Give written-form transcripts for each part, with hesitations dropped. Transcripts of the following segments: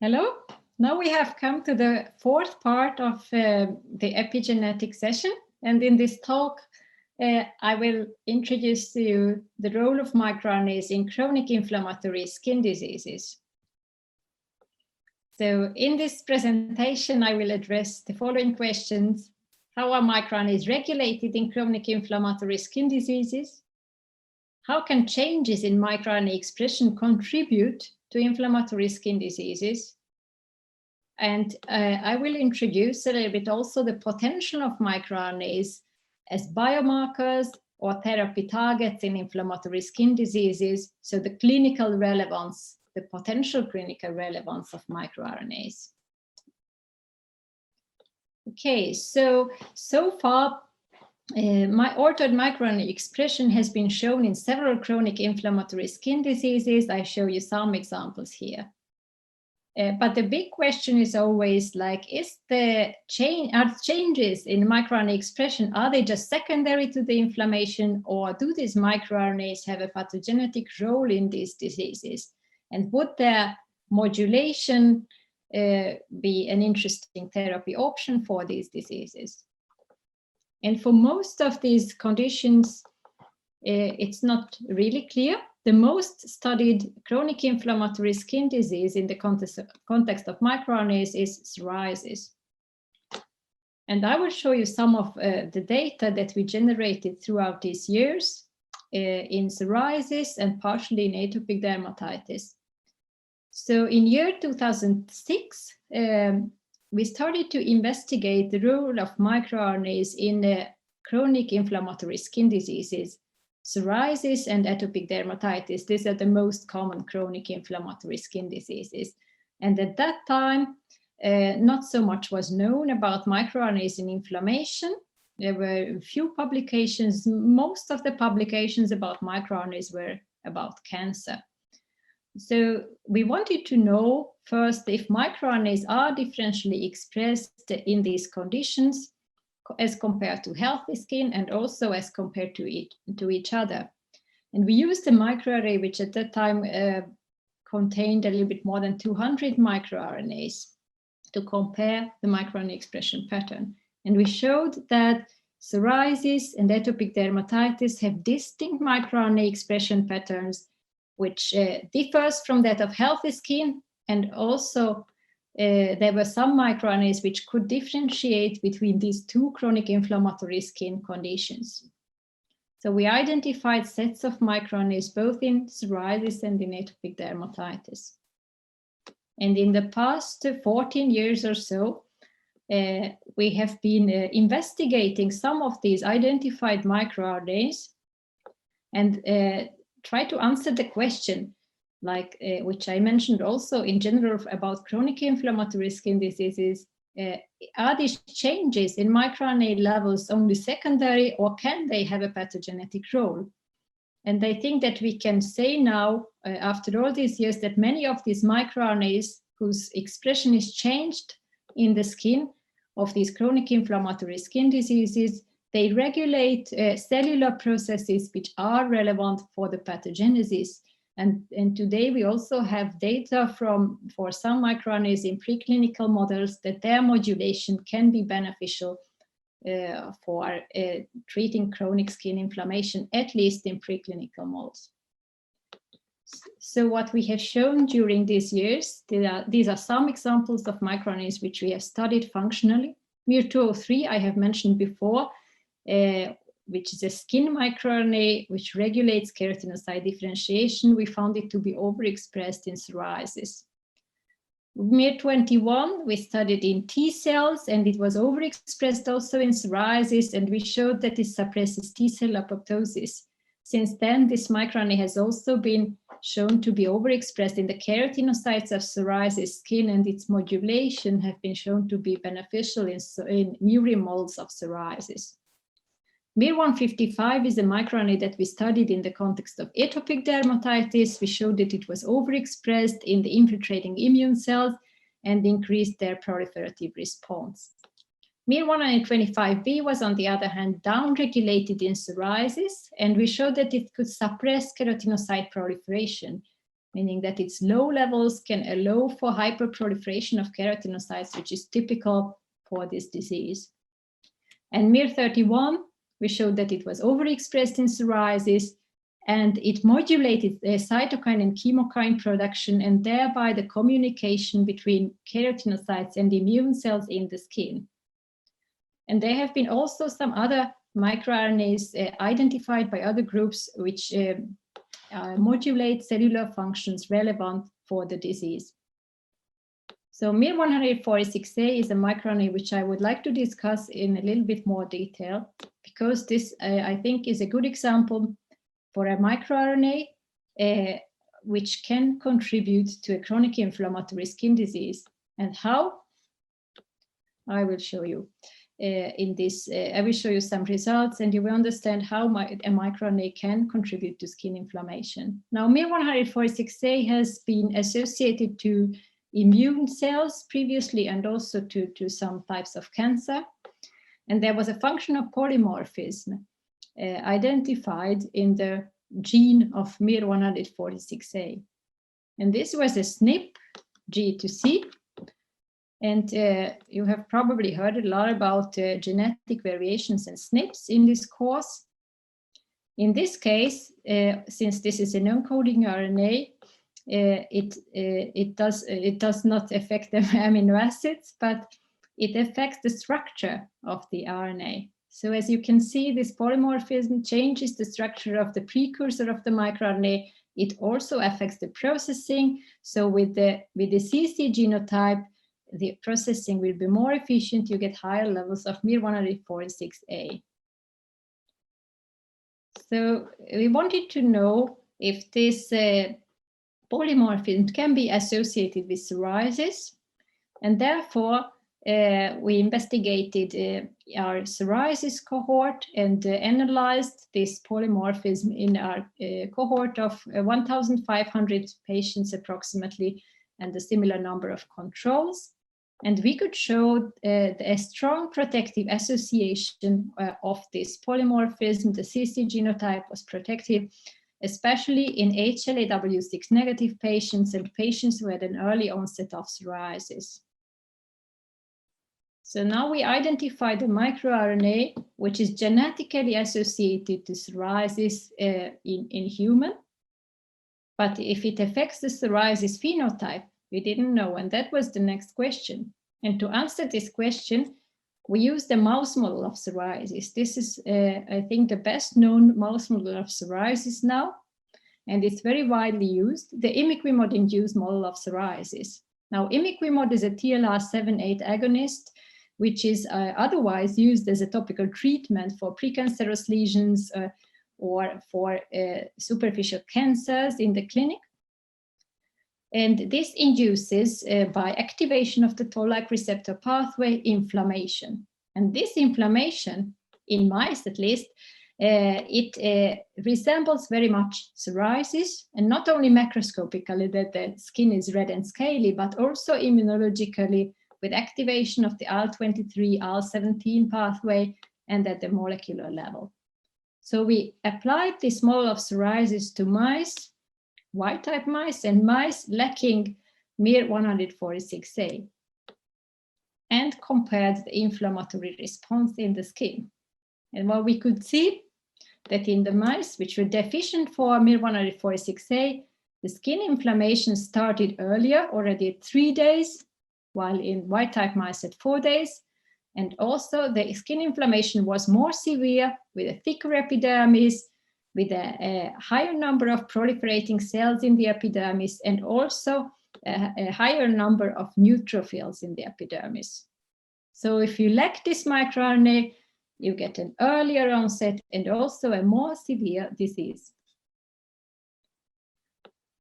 Hello, now we have come to the fourth part of the epigenetic session, and in this talk I will introduce to you the role of microRNAs in chronic inflammatory skin diseases. So in this presentation I will address the following questions. How are microRNAs regulated in chronic inflammatory skin diseases? How can changes in microRNA expression contribute to inflammatory skin diseases? And I will introduce a little bit also the potential of microRNAs as biomarkers or therapy targets in inflammatory skin diseases, so the clinical relevance, the potential clinical relevance of microRNAs. Okay, so far, altered microRNA expression has been shown in several chronic inflammatory skin diseases. I show you some examples here. But the big question is always like, are changes in microRNA expression, are they just secondary to the inflammation, or do these microRNAs have a pathogenetic role in these diseases? And would their modulation be an interesting therapy option for these diseases? And for most of these conditions, it's not really clear. The most studied chronic inflammatory skin disease in the context of microRNAs is psoriasis. And I will show you some of the data that we generated throughout these years in psoriasis and partially in atopic dermatitis. So in year 2006, we started to investigate the role of microRNAs in chronic inflammatory skin diseases, psoriasis and atopic dermatitis. These are the most common chronic inflammatory skin diseases. And at that time, not so much was known about microRNAs in inflammation. There were a few publications. Most of the publications about microRNAs were about cancer. So we wanted to know first if microRNAs are differentially expressed in these conditions as compared to healthy skin and also as compared to each other. And we used a microarray which at that time contained a little bit more than 200 microRNAs to compare the microRNA expression pattern. And we showed that psoriasis and atopic dermatitis have distinct microRNA expression patterns which differs from that of healthy skin, and also there were some microRNAs which could differentiate between these two chronic inflammatory skin conditions. So we identified sets of microRNAs both in psoriasis and in atopic dermatitis. And in the past 14 years or so, we have been investigating some of these identified microRNAs and try to answer the question, like which I mentioned also in general about chronic inflammatory skin diseases, are these changes in microRNA levels only secondary, or can they have a pathogenetic role? And I think that we can say now, after all these years, that many of these microRNAs whose expression is changed in the skin of these chronic inflammatory skin diseases, they regulate cellular processes which are relevant for the pathogenesis. And today we also have data for some microRNAs in preclinical models that their modulation can be beneficial for treating chronic skin inflammation, at least in preclinical models. So what we have shown during these years, these are some examples of microRNAs which we have studied functionally. MIR203 I have mentioned before, which is a skin microRNA which regulates keratinocyte differentiation. We found it to be overexpressed in psoriasis. MIR21 we studied in T cells, and it was overexpressed also in psoriasis, and we showed that it suppresses T cell apoptosis. Since then, this microRNA has also been shown to be overexpressed in the keratinocytes of psoriasis skin, and its modulation have been shown to be beneficial in murine models of psoriasis. MIR155 is a microRNA that we studied in the context of atopic dermatitis. We showed that it was overexpressed in the infiltrating immune cells and increased their proliferative response. MIR125B was, on the other hand, downregulated in psoriasis, and we showed that it could suppress keratinocyte proliferation, meaning that its low levels can allow for hyperproliferation of keratinocytes, which is typical for this disease. And miR-31, we showed that it was overexpressed in psoriasis, and it modulated the cytokine and chemokine production, and thereby the communication between keratinocytes and immune cells in the skin. And there have been also some other microRNAs identified by other groups which modulate cellular functions relevant for the disease. So miR-146a is a microRNA which I would like to discuss in a little bit more detail, because this I think is a good example for a microRNA which can contribute to a chronic inflammatory skin disease. And how? I will show you. In this, I will show you some results, and you will understand how a microRNA can contribute to skin inflammation. Now, miR-146a has been associated to immune cells previously, and also to some types of cancer. And there was a functional polymorphism identified in the gene of miR-146a. And this was a SNP G to C. And you have probably heard a lot about genetic variations and SNPs in this course. In this case, since this is a non-coding RNA, it does not affect the amino acids, but it affects the structure of the RNA. So as you can see, this polymorphism changes the structure of the precursor of the microRNA. It also affects the processing. So with the CC genotype, the processing will be more efficient. You get higher levels of miR-146a. So we wanted to know if this polymorphism can be associated with psoriasis, and therefore we investigated our psoriasis cohort and analyzed this polymorphism in our cohort of 1,500 patients approximately, and a similar number of controls. And we could show a strong protective association of this polymorphism. The CC genotype was protective, especially in HLA-W6 negative patients and patients who had an early onset of psoriasis. So now we identified a microRNA which is genetically associated to psoriasis in human. But if it affects the psoriasis phenotype, we didn't know, and that was the next question. And to answer this question, we used a mouse model of psoriasis. This is, I think, the best known mouse model of psoriasis now, and it's very widely used, the imiquimod-induced model of psoriasis. Now, imiquimod is a TLR7/8 agonist, which is otherwise used as a topical treatment for precancerous lesions or for superficial cancers in the clinic. And this induces, by activation of the toll-like receptor pathway, inflammation. And this inflammation, in mice at least, it resembles very much psoriasis, and not only macroscopically, that the skin is red and scaly, but also immunologically with activation of the IL-23, IL-17 pathway, and at the molecular level. So we applied this model of psoriasis to mice, wild-type mice, and mice lacking miR-146a, and compared the inflammatory response in the skin. And what we could see that in the mice which were deficient for miR-146a, the skin inflammation started earlier, already at 3 days, while in wild-type mice at 4 days. And also the skin inflammation was more severe, with a thicker epidermis, with a higher number of proliferating cells in the epidermis, and also a higher number of neutrophils in the epidermis. So if you lack this microRNA, you get an earlier onset and also a more severe disease.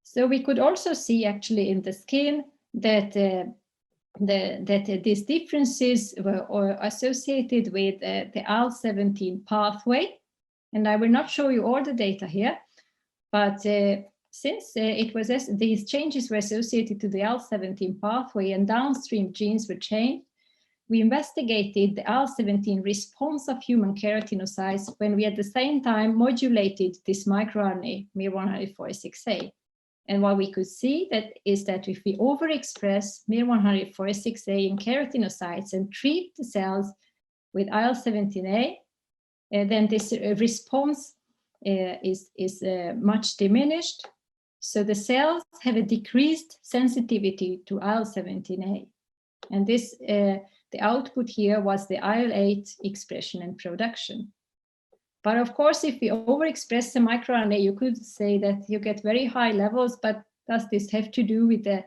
So we could also see actually in the skin that these differences were associated with the IL-17 pathway. And I will not show you all the data here, but since these changes were associated to the IL-17 pathway and downstream genes were changed, we investigated the IL-17 response of human keratinocytes when we at the same time modulated this microRNA, miR-146a. And what we could see is that if we overexpress miR-146A in keratinocytes and treat the cells with IL-17A, then this response is much diminished. So the cells have a decreased sensitivity to IL-17A. And this, the output here was the IL-8 expression and production. But of course, if we overexpress the microRNA, you could say that you get very high levels, but does this have to do with the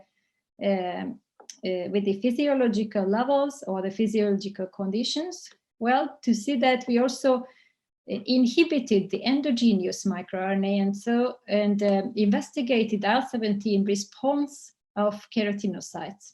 physiological levels or the physiological conditions? Well, to see that we also inhibited the endogenous microRNA and investigated IL-17 response of keratinocytes.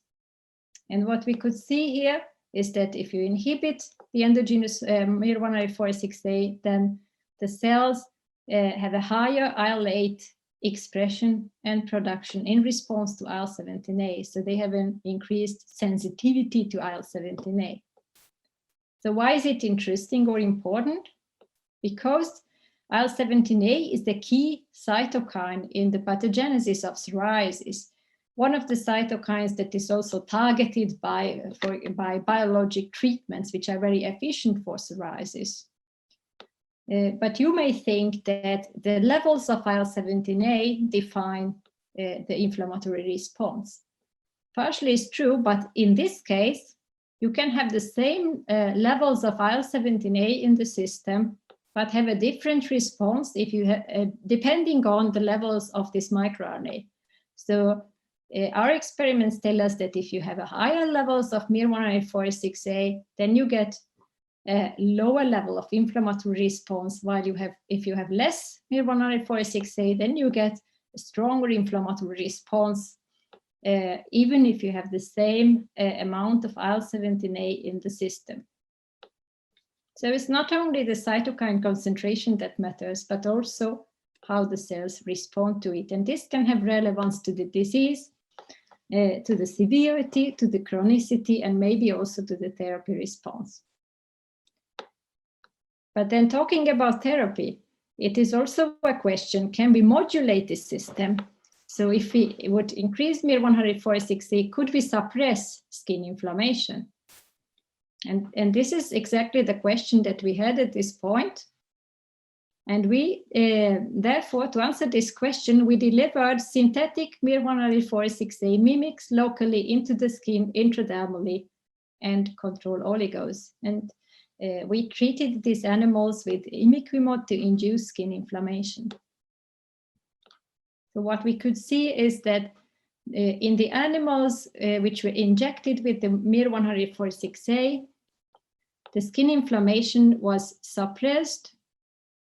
And what we could see here is that if you inhibit the endogenous miR-146A, then the cells have a higher IL-8 expression and production in response to IL-17A. So they have an increased sensitivity to IL-17A. So why is it interesting or important? Because IL-17A is the key cytokine in the pathogenesis of psoriasis. One of the cytokines that is also targeted by biologic treatments, which are very efficient for psoriasis. But you may think that the levels of IL-17A define the inflammatory response. Partially it's true, but in this case, you can have the same levels of IL-17A in the system, but have a different response if you have, depending on the levels of this microRNA. So our experiments tell us that if you have a higher levels of miR-146A, then you get a lower level of inflammatory response, while if you have less miR-146A, then you get a stronger inflammatory response, even if you have the same amount of IL-17A in the system. So it's not only the cytokine concentration that matters, but also how the cells respond to it. And this can have relevance to the disease, to the severity, to the chronicity, and maybe also to the therapy response. But then talking about therapy, it is also a question, can we modulate this system? So if we would increase miR-146A, could we suppress skin inflammation? And this is exactly the question that we had at this point. And we, therefore, to answer this question, we delivered synthetic miR-146A mimics locally into the skin intradermally and control oligos. And we treated these animals with imiquimod to induce skin inflammation. So what we could see is that in the animals which were injected with the miR-146A, the skin inflammation was suppressed.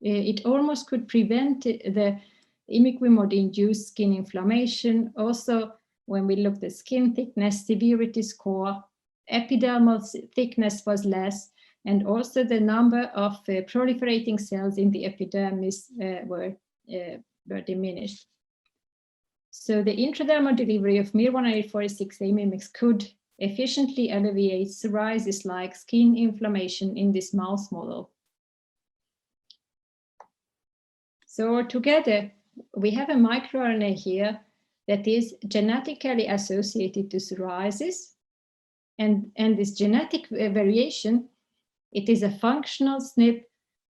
It almost could prevent the imiquimod-induced skin inflammation. Also, when we looked at skin thickness, severity score, epidermal thickness was less, and also the number of proliferating cells in the epidermis were diminished. So the intradermal delivery of miR-146A mimics could efficiently alleviate psoriasis-like skin inflammation in this mouse model. So together, we have a microRNA here that is genetically associated to psoriasis. And this genetic variation, it is a functional SNP.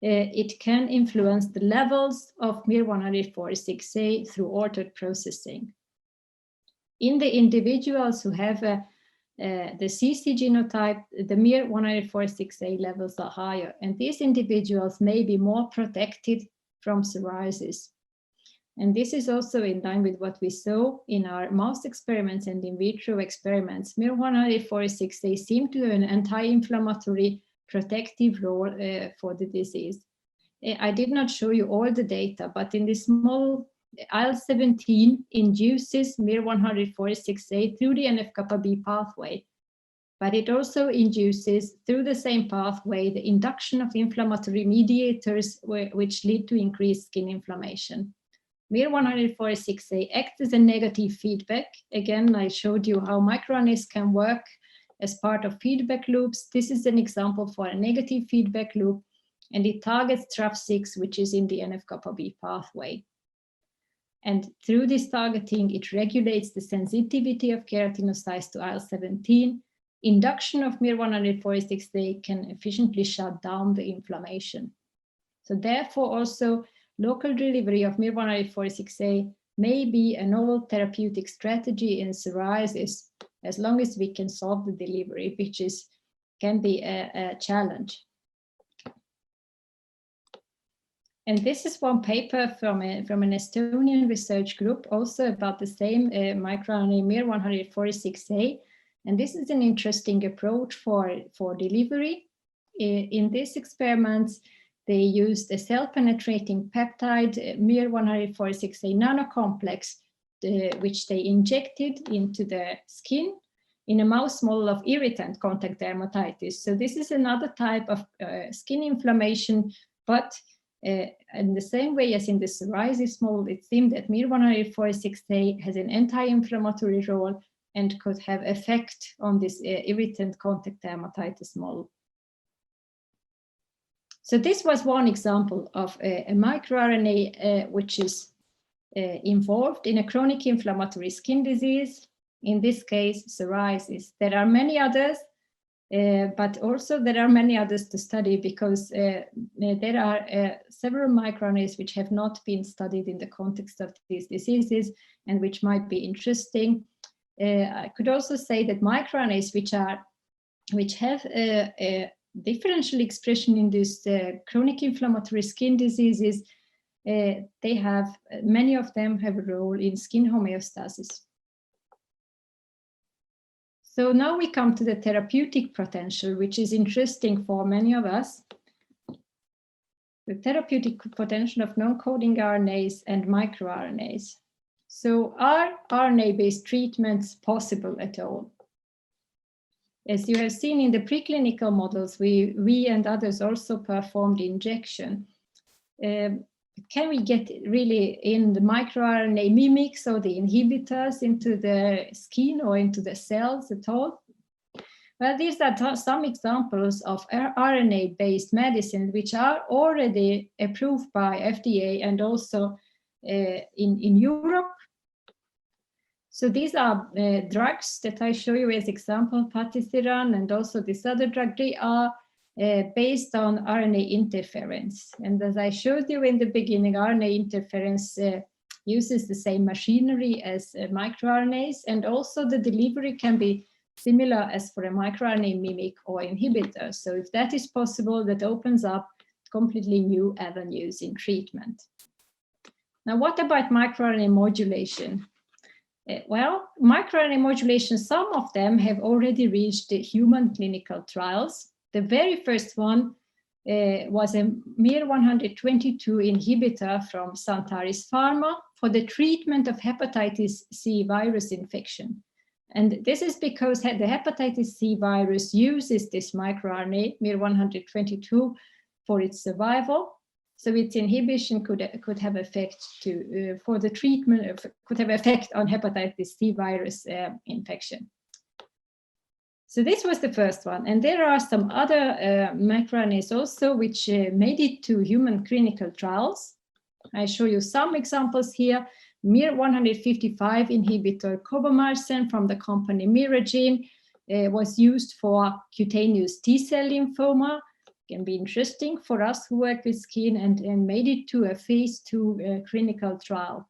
It can influence the levels of miR-146A through ordered processing. In the individuals who have the CC genotype, the miR-146A levels are higher, and these individuals may be more protected from psoriasis. And this is also in line with what we saw in our mouse experiments and in vitro experiments. miR-146A seem to have an anti-inflammatory protective role for the disease. I did not show you all the data, but in this model, IL-17 induces miR-146A through the NF-κB pathway, but it also induces through the same pathway the induction of inflammatory mediators which lead to increased skin inflammation. miR-146A acts as a negative feedback. Again, I showed you how microRNAs can work as part of feedback loops. This is an example for a negative feedback loop, and it targets TRAF6, which is in the NF-κB pathway. And through this targeting, it regulates the sensitivity of keratinocytes to IL-17. Induction of miR-146A can efficiently shut down the inflammation. So therefore, also local delivery of miR-146A may be a novel therapeutic strategy in psoriasis, as long as we can solve the delivery, which can be a challenge. And this is one paper from an Estonian research group, also about the same microRNA miR-146A. And this is an interesting approach for delivery. In this experiment, they used a cell-penetrating peptide miR-146A nanocomplex, which they injected into the skin in a mouse model of irritant contact dermatitis. So this is another type of skin inflammation, but in the same way as in the psoriasis model, it seemed that miR-146A has an anti-inflammatory role and could have effect on this irritant contact dermatitis model. So this was one example of a microRNA which is involved in a chronic inflammatory skin disease, in this case, psoriasis. There are many others, but also there are many others to study because there are several microRNAs which have not been studied in the context of these diseases and which might be interesting. I could also say that microRNAs which have a differential expression in these chronic inflammatory skin diseases, many of them have a role in skin homeostasis. So now we come to the therapeutic potential, which is interesting for many of us. The therapeutic potential of non-coding RNAs and microRNAs. So are RNA-based treatments possible at all? As you have seen in the preclinical models, we and others also performed injection. Can we get really in the microRNA mimics or the inhibitors into the skin or into the cells at all? Well, these are some examples of RNA-based medicine which are already approved by FDA and also in Europe. So these are drugs that I show you as example, patisiran and also this other drug. They are based on RNA interference. And as I showed you in the beginning, RNA interference uses the same machinery as microRNAs, and also the delivery can be similar as for a microRNA mimic or inhibitor. So if that is possible, that opens up completely new avenues in treatment. Now, what about microRNA modulation? Well, microRNA modulation, some of them have already reached the human clinical trials. The very first one was a miR-122 inhibitor from Santaris Pharma for the treatment of hepatitis C virus infection. And this is because the hepatitis C virus uses this microRNA, miR-122, for its survival. So its inhibition could have effect for the treatment, could have effect on hepatitis C virus infection. So this was the first one. And there are some other microRNAs also which made it to human clinical trials. I show you some examples here. miR-155 inhibitor cobomarsen from the company Miragene was used for cutaneous T-cell lymphoma. Can be interesting for us who work with skin, and made it to a phase 2 clinical trial.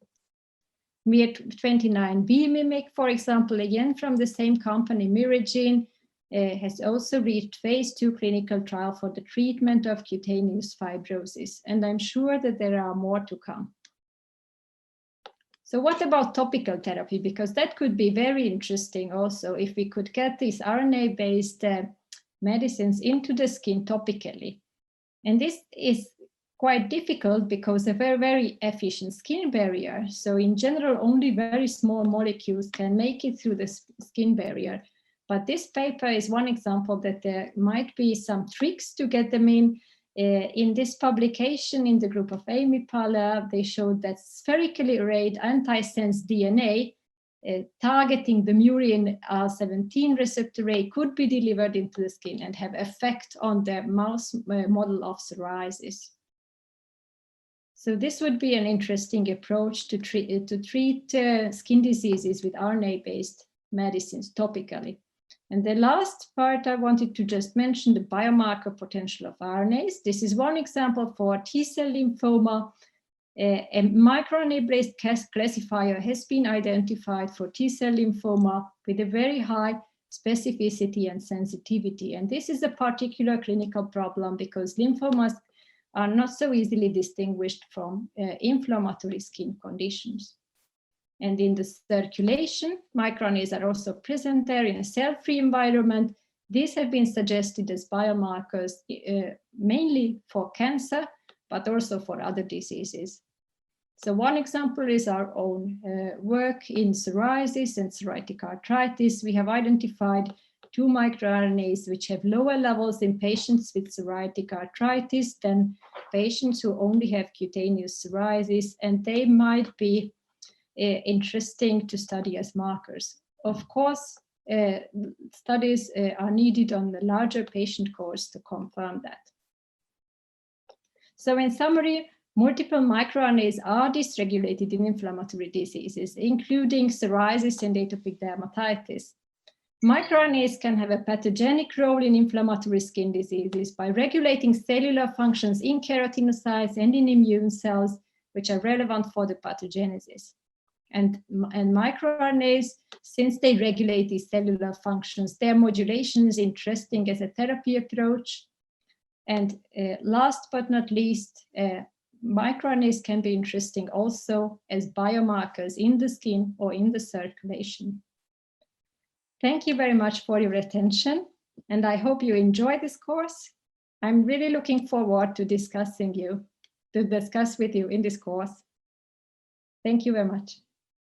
miR-29B mimic, for example, again from the same company, Miragene, has also reached phase 2 clinical trial for the treatment of cutaneous fibrosis. And I'm sure that there are more to come. So what about topical therapy? Because that could be very interesting also if we could get these RNA-based medicines into the skin topically. And this is quite difficult because a very, very efficient skin barrier. So in general, only very small molecules can make it through the skin barrier. But this paper is one example that there might be some tricks to get them in. In this publication in the group of Amy Paller, they showed that spherically arrayed antisense DNA targeting the murin IL-17 receptor A could be delivered into the skin and have effect on the mouse model of psoriasis. So this would be an interesting approach to treat skin diseases with RNA-based medicines topically. And the last part I wanted to just mention, the biomarker potential of RNAs. This is one example for T-cell lymphoma. A microRNA-based classifier has been identified for T-cell lymphoma with a very high specificity and sensitivity. And this is a particular clinical problem because lymphomas are not so easily distinguished from inflammatory skin conditions. And in the circulation, microRNAs are also present there in a cell-free environment. These have been suggested as biomarkers mainly for cancer, but also for other diseases. So one example is our own work in psoriasis and psoriatic arthritis. We have identified 2 microRNAs which have lower levels in patients with psoriatic arthritis than patients who only have cutaneous psoriasis, and they might be interesting to study as markers. Of course, studies are needed on the larger patient cohorts to confirm that. So in summary, multiple microRNAs are dysregulated in inflammatory diseases, including psoriasis and atopic dermatitis. MicroRNAs can have a pathogenic role in inflammatory skin diseases by regulating cellular functions in keratinocytes and in immune cells, which are relevant for the pathogenesis. And microRNAs, since they regulate these cellular functions, their modulation is interesting as a therapy approach. And last but not least, microRNAs can be interesting also as biomarkers in the skin or in the circulation. Thank you very much for your attention, and I hope you enjoy this course. I'm really looking forward to discuss with you in this course. Thank you very much.